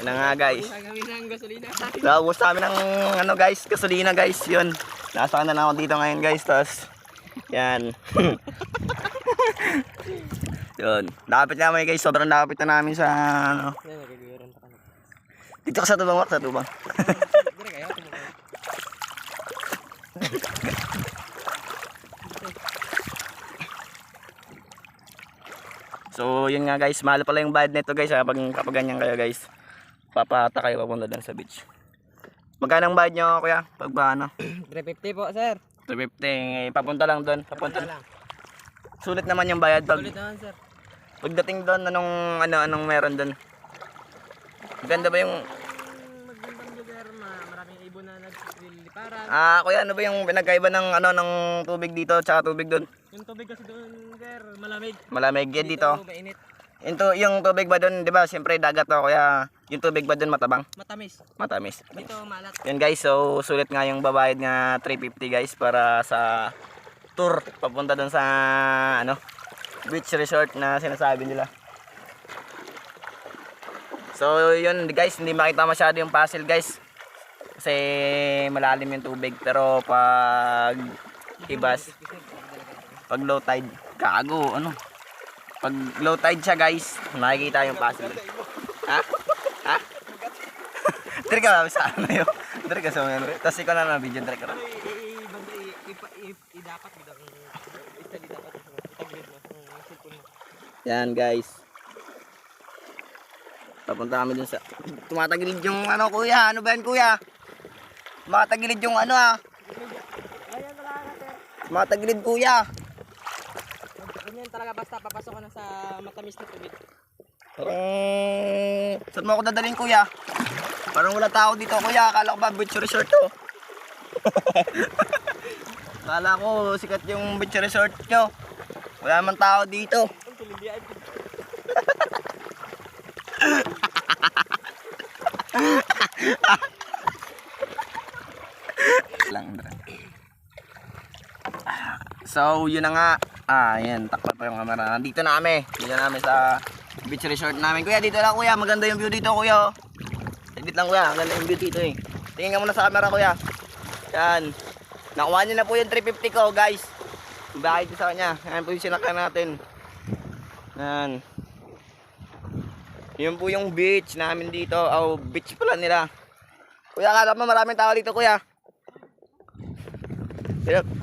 Yan na nga guys. Kami ng gasolina. Naubos namin ng ano guys, gasolina guys. Yun. Nasa na ako dito ngayon guys. Tapos, yan. Yun. Nakapit namin guys. Sobrang nakapit na namin sa ano. Dito ka sa tubang, Mark. Sa tubang. So yun nga guys, mahal pala yung bayad nito guys kapag ganyan kayo guys. Papata kayo papunta doon sa beach. Magkano ang bayad nyo kuya? Pag ba ano? 350 po sir. 350, papunta lang doon. Papunta lang. Sulit naman yung bayad pag Sulit naman sir. pagdating doon anong meron doon? Ganda ba yung Magandang lugar, maraming ibon na nagliliparan. kuya, ano ba yung pinagkaiba ng ng tubig dito tsaka tubig doon? Yung tubig kasi doon sir, malamig. Malamig yan dito. Mainit. Yung tubig ba doon, 'di ba? Siyempre dagat to, kaya yung tubig ba doon matabang? Matamis. Matamis. Dito malat. Yan guys, so sulit nga yung babayad nga 350 guys para sa tour papunta doon sa beach resort na sinasabi nila. So yun guys, hindi makita masyado yung puzzle guys. Kasi malalim yung tubig, pero pag ibas, pag low tide, gago pag low tide siya guys, makikita yung puzzle. Ha? Ha? Dari ka sa ano yun? Dari ka sa ano? Tapos ikaw na video, dari ka na. Dapat dapat Yan guys. Papunta kami dun sa tumatagilid yung kuya. Ano ba yan kuya? Tumatagilid yung Ayan talaga sir. Tumatagilid kuya. Ganyan talaga basta papasok ka na sa matamis na tubig. Saan mo ako dadalhin kuya? Parang wala tao dito kuya. Akala ko ba beach resort to? Akala ko sikat yung beach resort nyo. Wala man tao dito. Ang tulindian. So yun na nga. Ayan, takpan pa yung camera. Nandito na kami. Dito na kami sa beach resort namin. Kuya, dito lang kuya. Maganda yung view dito kuya. Edit lang kuya. Maganda yung view dito eh. Tingin ka muna sa camera kuya. Yan. Nakuha nyo na po yung 350 ko guys. Bakit sa kanya. Yan po yung sinakyan natin. Yan. Yun po yung beach namin dito. Beach pala nila. Kuya, akala mo maraming tao dito kuya. Dito.